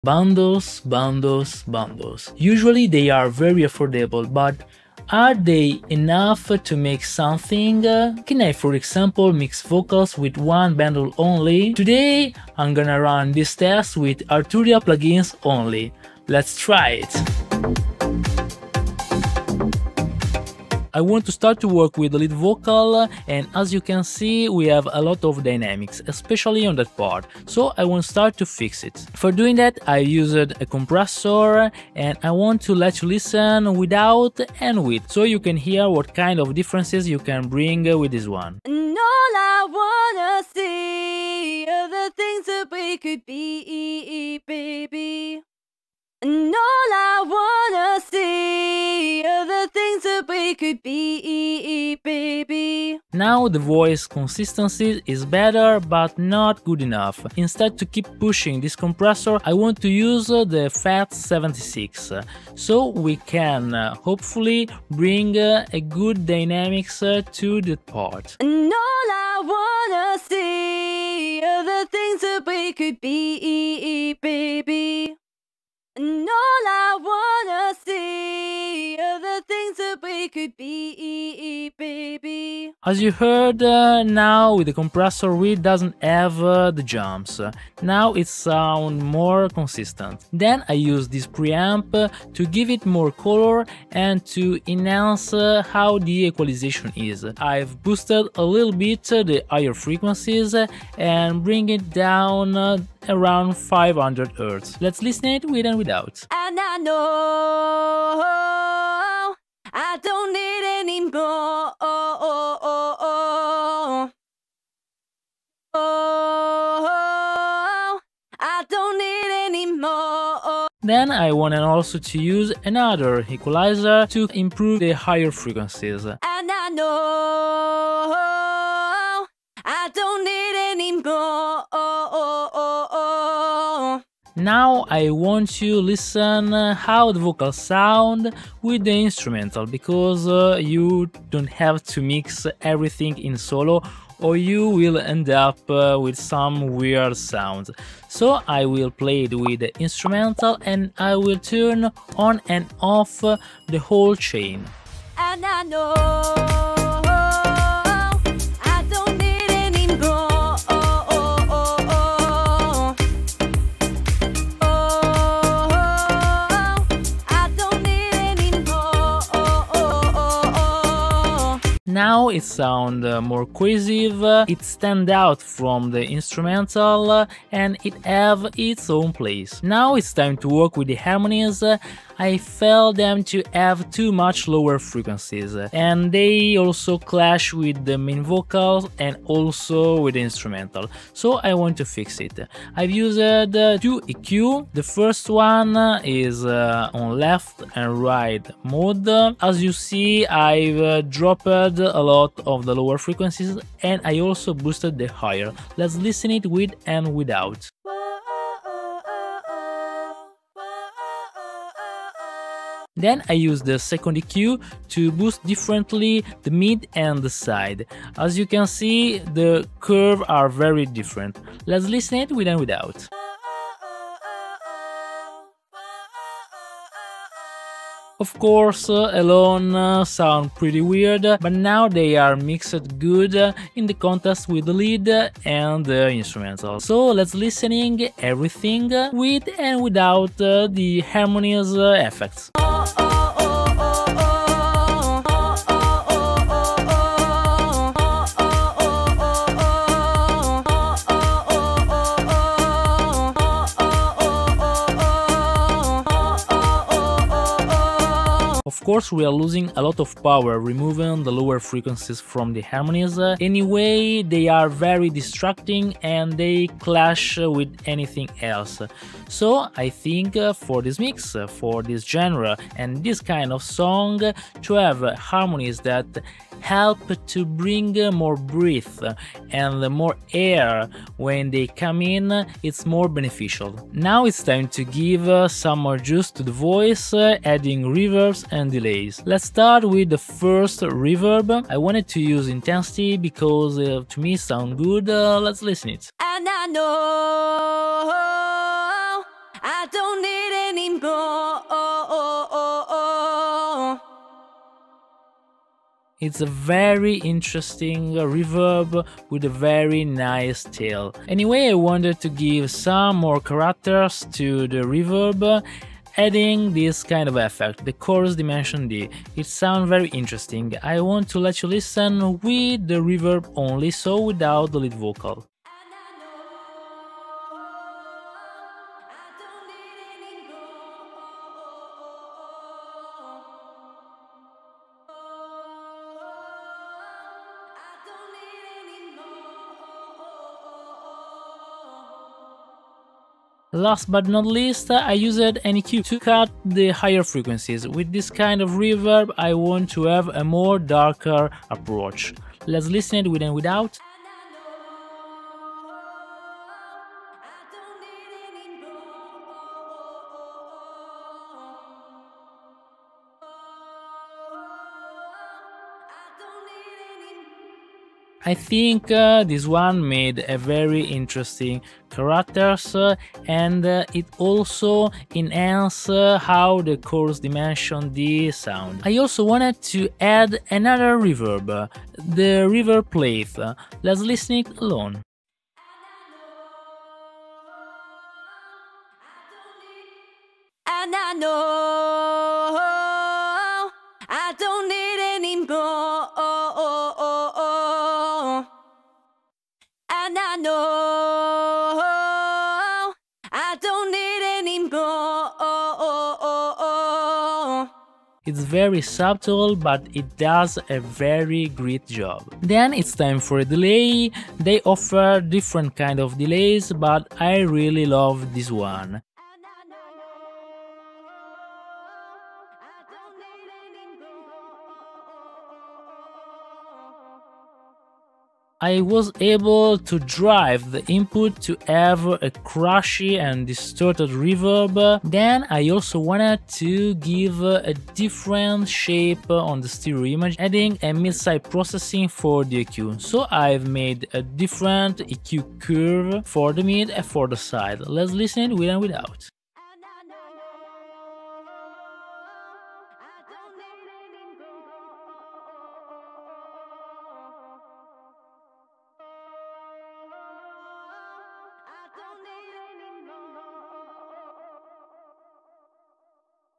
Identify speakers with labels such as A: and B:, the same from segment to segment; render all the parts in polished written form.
A: Bundles, bundles, bundles. Usually they are very affordable, but are they enough to make something? Can I, for example, mix vocals with one bundle only? Today I'm gonna run this test with ARTURIA plugins only. Let's try it! I want to start to work with the lead vocal, and as you can see we have a lot of dynamics, especially on that part, so I want to start to fix it. For doing that I used a compressor, and I want to let you listen without and with, so you can hear what kind of differences you can bring with this one.
B: And all I wanna see are the things that we could be, baby. And all I wanna see are the things that we could be, baby.
A: Now the voice consistency is better, but not good enough. Instead, to keep pushing this compressor, I want to use the FAT76, so we can hopefully bring a good dynamics to the part.
B: And all I wanna see are the things that we could be, baby. And all I wanna see are the things that we could be, baby.
A: As you heard, now with the compressor we doesn't have the jumps. Now it sounds more consistent. Then I use this preamp to give it more color and to enhance how the equalization is. I've boosted a little bit the higher frequencies and bring it down around 500 Hz. Let's listen it with and without.
B: And I know I don't need any more. I don't need any more.
A: Then I wanted also to use another equalizer to improve the higher frequencies.
B: And I know I don't need any more.
A: Now I want to listen how the vocals sound with the instrumental, because you don't have to mix everything in solo or you will end up with some weird sounds. So I will play it with the instrumental and I will turn on and off the whole chain.
B: And I know I don't need any more. I don't need any more.
A: Now it sounds more cohesive, it stands out from the instrumental and it have its own place. Now it's time to work with the harmonies. I felt them to have too much lower frequencies, and they also clash with the main vocals and also with the instrumental, so I want to fix it. I've used two EQ. The first one is on left and right mode. As you see, I've dropped a lot of the lower frequencies and I also boosted the higher. Let's listen it with and without. Then I use the second EQ to boost differently the mid and the side. As you can see, the curves are very different. Let's listen it with and without. Of course, alone sound pretty weird, but now they are mixed good in the contrast with the lead and the instrumental. So let's listening everything with and without the harmonies effects. Of course, we are losing a lot of power removing the lower frequencies from the harmonies. Anyway, they are very distracting and they clash with anything else. So I think for this mix, for this genre and this kind of song, to have harmonies that help to bring more breath and more air when they come in, it's more beneficial. Now it's time to give some more juice to the voice, adding reverbs and delays. Let's start with the first reverb. I wanted to use intensity because to me sound good. Let's listen it.
B: And I know I don't need any more.
A: It's a very interesting reverb with a very nice tail. Anyway, I wanted to give some more characters to the reverb, adding this kind of effect, the chorus dimension D. It sounds very interesting. I want to let you listen with the reverb only, so without the lead vocal. Last but not least, I used an EQ to cut the higher frequencies. With this kind of reverb, I want to have a more darker approach. Let's listen it with and without. I think this one made a very interesting characters and it also enhanced how the chorus dimension D sound. I also wanted to add another reverb, the reverb plate. Let's listen it alone.
B: And I know I don't need any more. And I know I don't need any more.
A: It's very subtle, but it does a very great job. Then it's time for a delay. They offer different kind of delays, but I really love this one. I was able to drive the input to have a crashy and distorted reverb. Then I also wanted to give a different shape on the stereo image, adding a mid-side processing for the EQ. So I've made a different EQ curve for the mid and for the side. Let's listen with and without.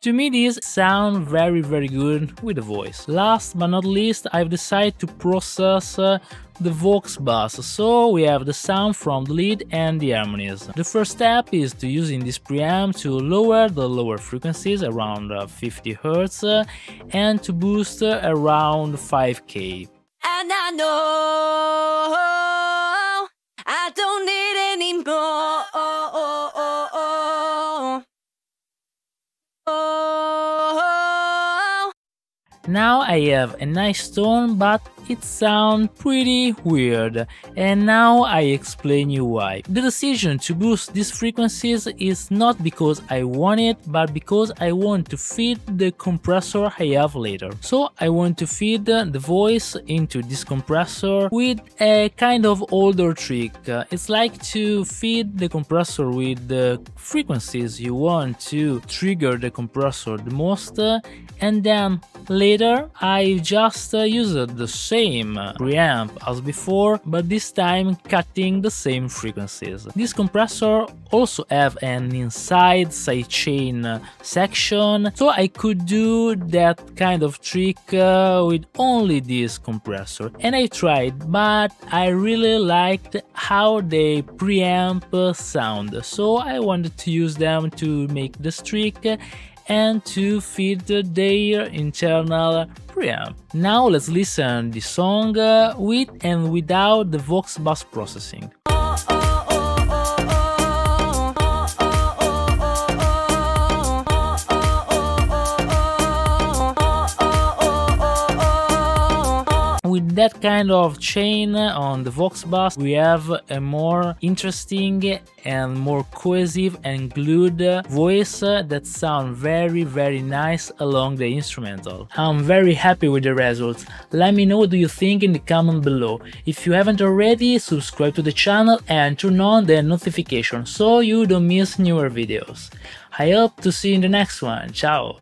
A: To me, these sound very good with the voice. Last but not least, I've decided to process the Voxbus, so we have the sound from the lead and the harmonies. The first step is to using this preamp to lower the lower frequencies around 50 Hz and to boost around 5K.
B: And I know I don't need any more.
A: Now I have a nice tone, but it sounds pretty weird, and now I explain you why. The decision to boost these frequencies is not because I want it, but because I want to feed the compressor I have later. So I want to feed the voice into this compressor with a kind of older trick. It's like to feed the compressor with the frequencies you want to trigger the compressor the most, and then later I just used the same preamp as before, but this time cutting the same frequencies. This compressor also have an inside sidechain section, so I could do that kind of trick with only this compressor. And I tried, but I really liked how they preamp sound, so I wanted to use them to make this trick and to feed their internal preamp. Now let's listen the song with and without the Voxbus processing. With that kind of chain on the Voxbus, we have a more interesting and more cohesive and glued voice that sound very nice along the instrumental. I'm very happy with the results. Let me know what do you think in the comment below. If you haven't already, subscribe to the channel and turn on the notification so you don't miss newer videos. I hope to see you in the next one. Ciao!